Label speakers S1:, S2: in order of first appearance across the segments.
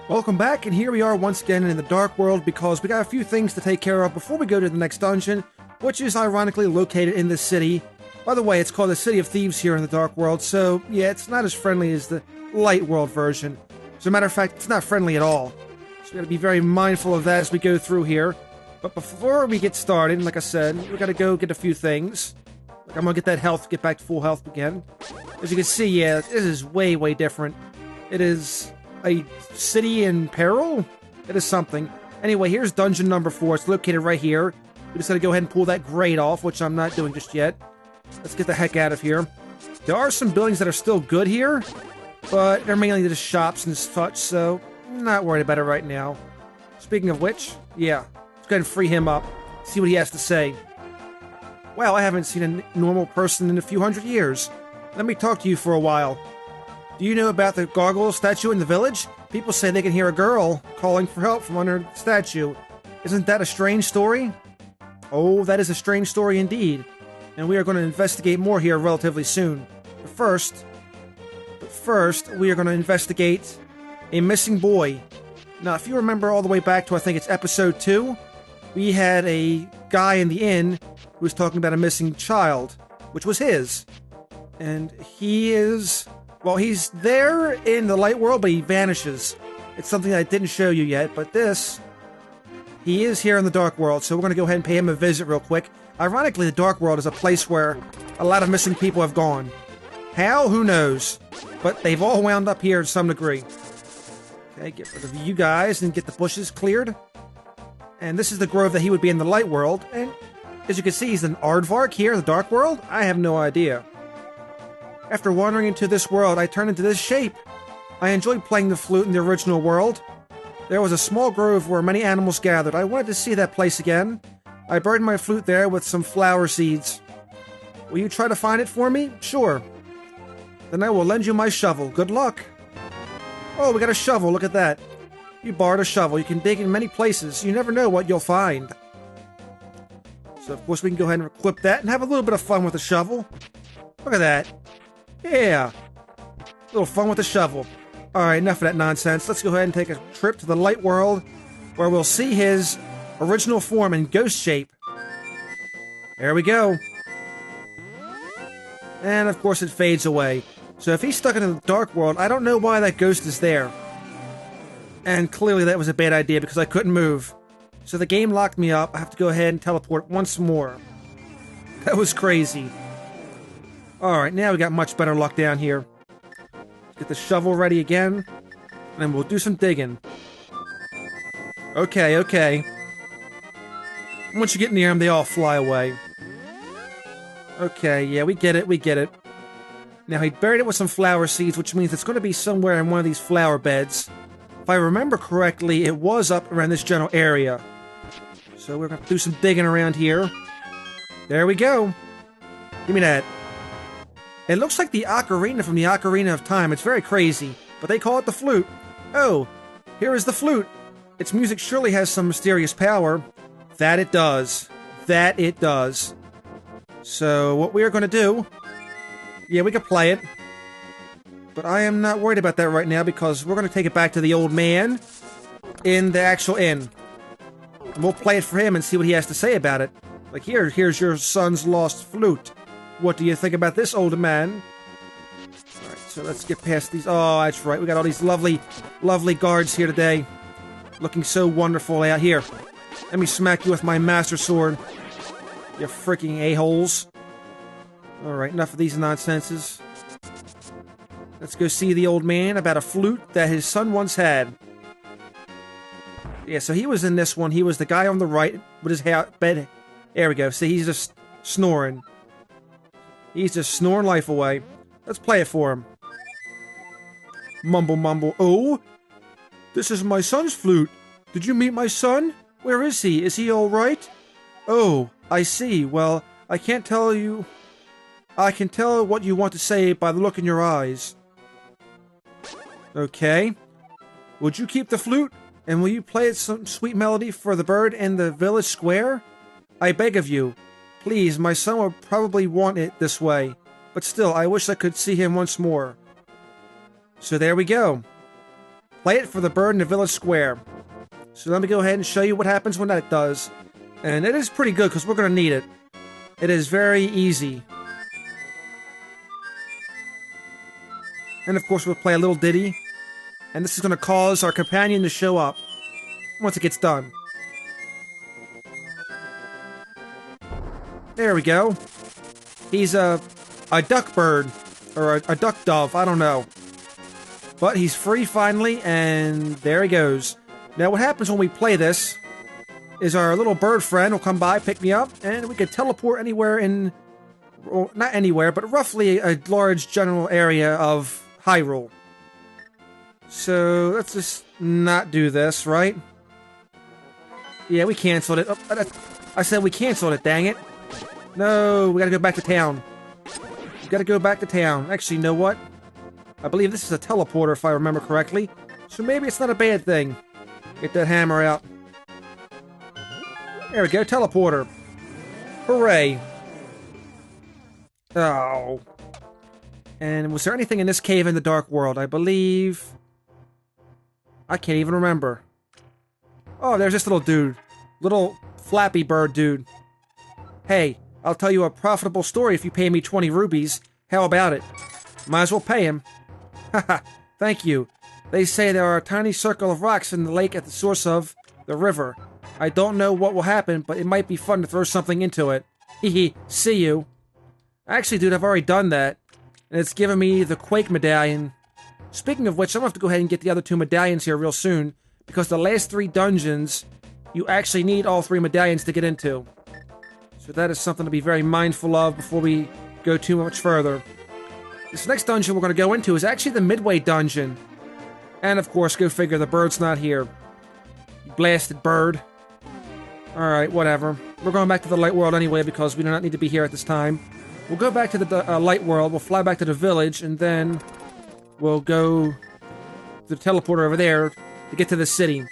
S1: Welcome back, and here we are once again in the Dark World because we got a few things to take care of before we go to the next dungeon, which is ironically located in this city. By the way, it's called the City of Thieves here in the Dark World, so yeah, it's not as friendly as the Light World version. As a matter of fact, it's not friendly at all. So we gotta be very mindful of that as we go through here. But before we get started, like I said, we gotta go get a few things. Like I'm gonna get that health, get back to full health again. As you can see, yeah, this is way, way different. It is a city in peril? It is something. Anyway, here's dungeon number 4. It's located right here. We just gotta go ahead and pull that grate off, which I'm not doing just yet. Let's get the heck out of here. There are some buildings that are still good here, but they're mainly just shops and such, so I'm not worried about it right now. Speaking of which, yeah, let's go ahead and free him up. See what he has to say. Well, I haven't seen a normal person in a few hundred years. Let me talk to you for a while. Do you know about the gargoyle statue in the village? People say they can hear a girl calling for help from under the statue. Isn't that a strange story? Oh, that is a strange story indeed. And we are going to investigate more here relatively soon. But first, we are going to investigate a missing boy. Now, if you remember all the way back to, I think it's episode 2, we had a guy in the inn who was talking about a missing child, which was his. And he is... well, he's there in the light world, but he vanishes. It's something that I didn't show you yet, but this... he is here in the dark world, so we're going to go ahead and pay him a visit real quick. Ironically, the dark world is a place where a lot of missing people have gone. How? Who knows? But they've all wound up here to some degree. Okay, get rid of you guys and get the bushes cleared. And this is the grove that he would be in the light world. And as you can see, he's an ardvark here in the dark world? I have no idea. After wandering into this world, I turned into this shape. I enjoyed playing the flute in the original world. There was a small grove where many animals gathered. I wanted to see that place again. I buried my flute there with some flower seeds. Will you try to find it for me? Sure. Then I will lend you my shovel. Good luck. Oh, we got a shovel. Look at that. You borrowed a shovel. You can dig in many places. You never know what you'll find. So, of course, we can go ahead and equip that and have a little bit of fun with the shovel. Look at that. Yeah. A little fun with the shovel. Alright, enough of that nonsense. Let's go ahead and take a trip to the light world where we'll see his original form in ghost shape. There we go. And of course it fades away. So if he's stuck in the dark world, I don't know why that ghost is there. And clearly that was a bad idea because I couldn't move. So the game locked me up. I have to go ahead and teleport once more. That was crazy. Alright, now we got much better luck down here. Get the shovel ready again. And then we'll do some digging. Okay, okay. Once you get near them, they all fly away. Okay, yeah, we get it, we get it. Now, he buried it with some flower seeds, which means it's going to be somewhere in one of these flower beds. If I remember correctly, it was up around this general area. So we're going to do some digging around here. There we go. Give me that. It looks like the ocarina from the Ocarina of Time. It's very crazy, but they call it the flute. Oh, here is the flute. Its music surely has some mysterious power. That it does. That it does. So, what we are going to do... yeah, we can play it. But I am not worried about that right now because we're going to take it back to the old man in the actual inn. And we'll play it for him and see what he has to say about it. Like, here's your son's lost flute. What do you think about this, old man? Alright, so let's get past these... oh, that's right. We got all these lovely, lovely guards here today. Looking so wonderful out here. Let me smack you with my master sword. You freaking a-holes. Alright, enough of these nonsenses. Let's go see the old man about a flute that his son once had. Yeah, so he was in this one. He was the guy on the right with his bed. There we go. See, he's just snoring. He's just snoring life away. Let's play it for him. Mumble, mumble. Oh, this is my son's flute. Did you meet my son? Where is he? Is he all right? Oh, I see. Well, I can't tell you... I can tell what you want to say by the look in your eyes. Okay. Would you keep the flute? And will you play it some sweet melody for the bird in the village square? I beg of you. Please, my son will probably want it this way. But still, I wish I could see him once more. So there we go. play it for the bird in the village square. So let me go ahead and show you what happens when that does. And it is pretty good because we're going to need it. It is very easy. And of course we'll play a little ditty. And this is going to cause our companion to show up once it gets done. There we go. He's a duck bird. Or a duck dove, I don't know. But he's free finally, and there he goes. Now what happens when we play this is our little bird friend will come by, pick me up, and we can teleport anywhere in... Well, not anywhere, but roughly a large general area of Hyrule. So let's just not do this, right? Yeah, we canceled it. Oh, I said we canceled it, dang it. No, we gotta go back to town. We gotta go back to town. Actually, you know what? I believe this is a teleporter, if I remember correctly. So maybe it's not a bad thing. Get that hammer out. There we go, teleporter. Hooray. Oh. And was there anything in this cave in the Dark World? I believe... I can't even remember. Oh, there's this little dude. Little flappy bird dude. Hey, I'll tell you a profitable story if you pay me 20 rubies. How about it? Might as well pay him. Haha, thank you. They say there are a tiny circle of rocks in the lake at the source of the river. I don't know what will happen, but it might be fun to throw something into it. Hehe, see you. Actually, dude, I've already done that. And it's given me the Quake medallion. Speaking of which, I'm gonna have to go ahead and get the other 2 medallions here real soon. Because the last 3 dungeons, you actually need all 3 medallions to get into. So that is something to be very mindful of before we go too much further. This next dungeon we're going to go into is actually the Midway dungeon. And of course, go figure, the bird's not here. You blasted bird. Alright, whatever. We're going back to the Light World anyway because we do not need to be here at this time. We'll go back to the Light World, we'll fly back to the village, and then we'll go to the teleporter over there to get to the city.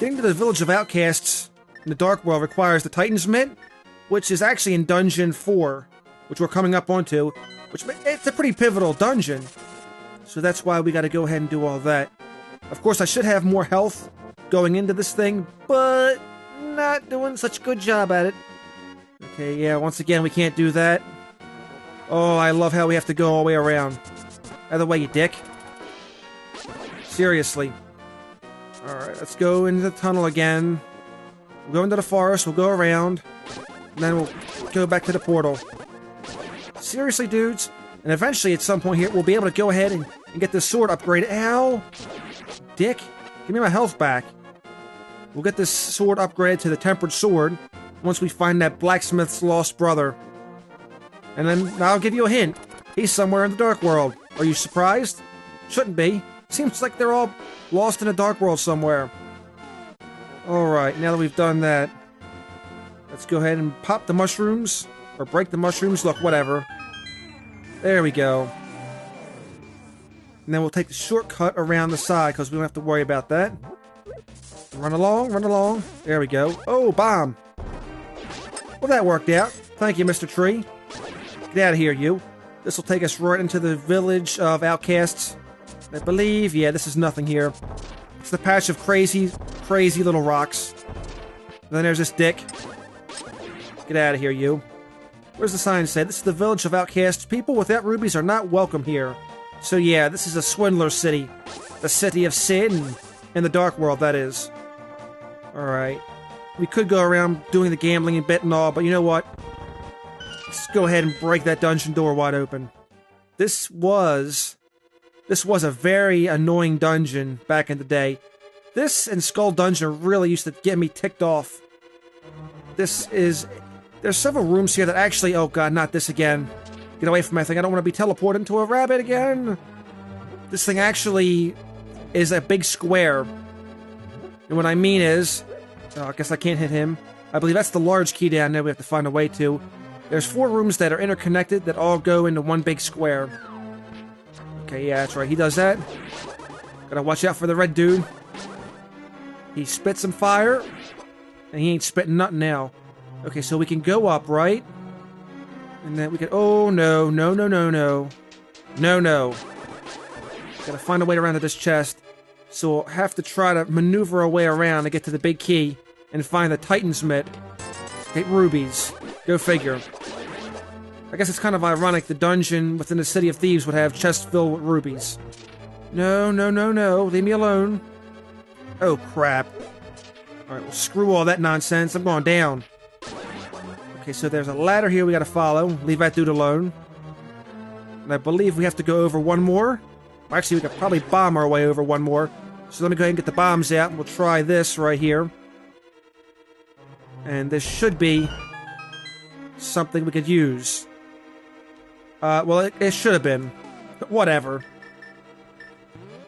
S1: Getting to the village of outcasts in the Dark World requires the Titan's Mint, which is actually in Dungeon 4, which we're coming up onto, which it's a pretty pivotal dungeon. So that's why we gotta go ahead and do all that. Of course, I should have more health going into this thing, but not doing such a good job at it. Okay, yeah, once again, we can't do that. Oh, I love how we have to go all the way around. Out of the way, you dick. Seriously. Alright, let's go into the tunnel again. We'll go into the forest, we'll go around, and then we'll go back to the portal. Seriously, dudes? And eventually, at some point here, we'll be able to go ahead and get this sword upgraded. Ow! Dick, give me my health back. We'll get this sword upgraded to the Tempered Sword once we find that blacksmith's lost brother. And then, I'll give you a hint. He's somewhere in the Dark World. Are you surprised? Shouldn't be. Seems like they're all lost in the Dark World somewhere. Alright, now that we've done that, let's go ahead and pop the mushrooms. Or break the mushrooms. Look, whatever. There we go. And then we'll take the shortcut around the side, because we don't have to worry about that. Run along, run along. There we go. Oh, bomb! Well, that worked out. Thank you, Mr. Tree. Get out of here, you. This will take us right into the village of outcasts. I believe, yeah, this is nothing here. It's the patch of crazy little rocks. And then there's this dick. Get out of here, you. Where's the sign say? This is the village of outcasts. People without rubies are not welcome here. So yeah, this is a swindler city. The city of sin. In the Dark World, that is. Alright. We could go around doing the gambling and bit and all, but you know what? Let's go ahead and break that dungeon door wide open. This was a very annoying dungeon back in the day. This and Skull Dungeon really used to get me ticked off. There's several rooms here that actually... Oh god, not this again. Get away from my thing. I don't want to be teleported into a rabbit again. This thing actually is a big square. And what I mean is... Oh, I guess I can't hit him. I believe that's the large key down there we have to find a way to. There's 4 rooms that are interconnected that all go into one big square. Okay, yeah, that's right. He does that. Gotta watch out for the red dude. He spits some fire. And he ain't spitting nothing now. Okay, so we can go up, right? And then we can... Oh, no. No, no, no, no. No, no. Gotta find a way around to this chest. So we'll have to try to maneuver our way around to get to the big key and find the Titan's Mitt. Get rubies. Go figure. I guess it's kind of ironic the dungeon within the City of Thieves would have chests filled with rubies. No, no, no, no. Leave me alone. Oh, crap. Alright, well, screw all that nonsense. I'm going down. Okay, so there's a ladder here we gotta follow. Leave that dude alone. And I believe we have to go over one more. Actually, we could probably bomb our way over one more. So let me go ahead and get the bombs out, and we'll try this right here. And this should be something we could use. Well, it should have been. But whatever.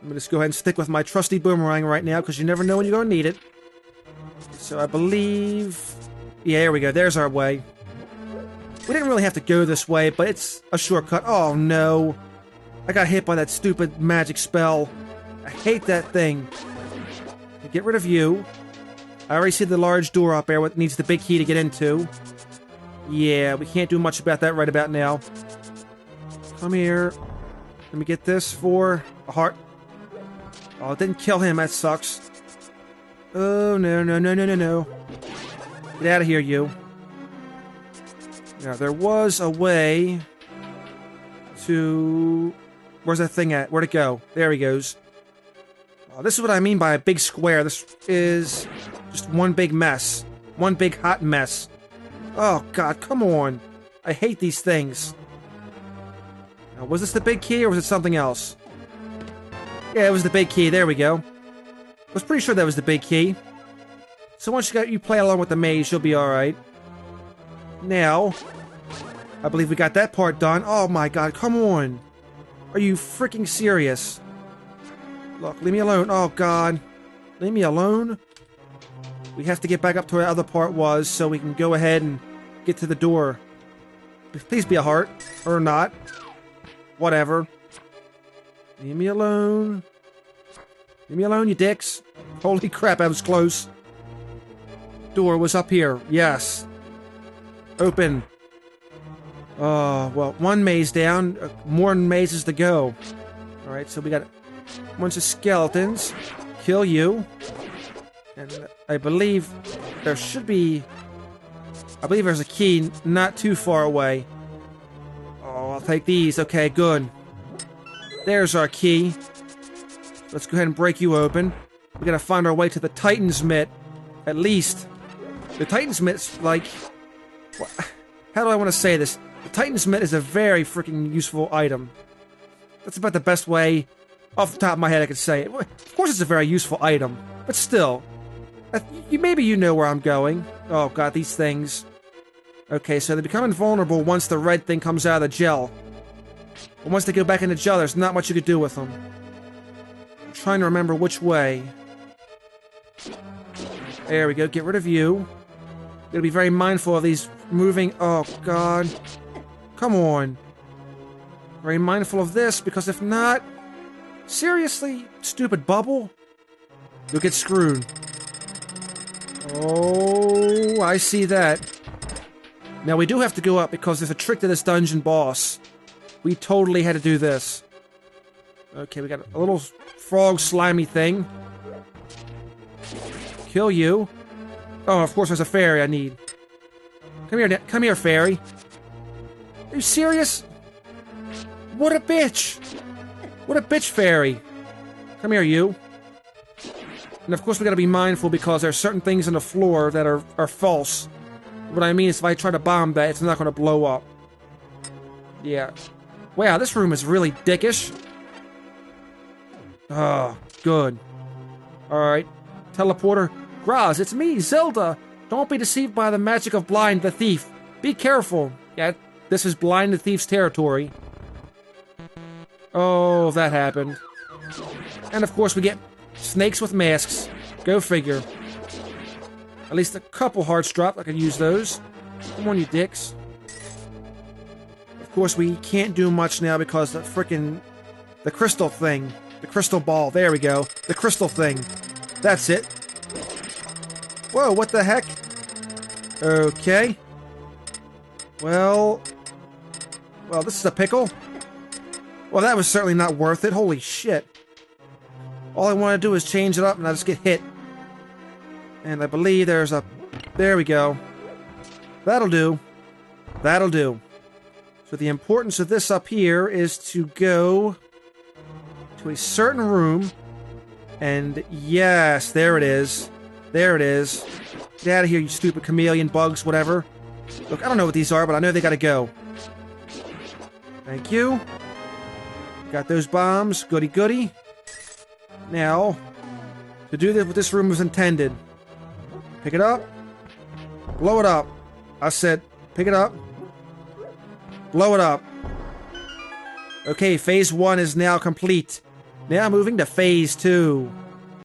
S1: I'm gonna just go ahead and stick with my trusty boomerang right now, because you never know when you're gonna need it. So I believe... Yeah, there we go. There's our way. We didn't really have to go this way, but it's a shortcut. Oh, no. I got hit by that stupid magic spell. I hate that thing. Get rid of you. I already see the large door up there, what needs the big key to get into. Yeah, we can't do much about that right about now. Come here. Let me get this for a heart. Oh, it didn't kill him. That sucks. Oh, no, no, no, no, no, no. Get out of here, you. Now, there was a way to... Where's that thing at? Where'd it go? There he goes. Oh, this is what I mean by a big square. This is just one big mess. One big hot mess. Oh, God, come on. I hate these things. Now, was this the big key or was it something else? Yeah, it was the big key. There we go. I was pretty sure that was the big key. So once you play along with the maze, you'll be alright. Now, I believe we got that part done. Oh my God, come on. Are you freaking serious? Look, leave me alone. Oh God. Leave me alone. We have to get back up to where the other part was so we can go ahead and get to the door. Please be a heart. Or not. Whatever. Leave me alone. Leave me alone, you dicks. Holy crap, that was close. Door was up here. Yes. Open. Oh, well, one maze down. More mazes to go. Alright, so we got a bunch of skeletons. Kill you. And I believe there should be... I believe there's a key not too far away. Oh, I'll take these. Okay, good. There's our key. Let's go ahead and break you open. We gotta find our way to the Titan's Mitt. At least. The Titan's Mitt's like... How do I want to say this? The Titan's Mitt is a very freaking useful item. That's about the best way, off the top of my head, I could say it. Of course it's a very useful item, but still. Maybe you know where I'm going. Oh God, these things. Okay, so they become invulnerable once the red thing comes out of the gel. But once they go back in the gel, there's not much you could do with them. I'm trying to remember which way. There we go, get rid of you. Gotta be very mindful of these moving... Oh, God. Come on. Very mindful of this, because if not... Seriously, stupid bubble? You'll get screwed. Oh, I see that. Now, we do have to go up, because there's a trick to this dungeon boss. We totally had to do this. Okay, we got a little frog slimy thing. Kill you. Oh, of course there's a fairy I need. Come here, fairy. Are you serious? What a bitch! What a bitch fairy. Come here, you. And of course we gotta be mindful because there are certain things on the floor that are false. What I mean is if I try to bomb that, it's not gonna blow up. Yeah. Wow, this room is really dickish. Oh, good. Alright. Teleporter. Graz, it's me, Zelda! Don't be deceived by the magic of Blind the Thief. Be careful. Yeah, this is Blind the Thief's territory. Oh, that happened. And of course we get snakes with masks. Go figure. At least a couple hearts dropped. I could use those. Come on, you dicks. Of course we can't do much now because the frickin' the crystal thing. The crystal ball. There we go. The crystal thing. That's it. Whoa, what the heck? Okay. Well, this is a pickle. Well, that was certainly not worth it. Holy shit. All I want to do is change it up and I just get hit. And I believe there's a... There we go. That'll do. That'll do. So the importance of this up here is to go to a certain room. And yes, there it is. There it is. Get out of here, you stupid chameleon bugs, whatever. Look, I don't know what these are, but I know they gotta go. Thank you. Got those bombs. Goody goody. Now, to do this what this room was intended. Pick it up. Blow it up. I said, pick it up. Blow it up. Okay, phase 1 is now complete. Now moving to phase 2.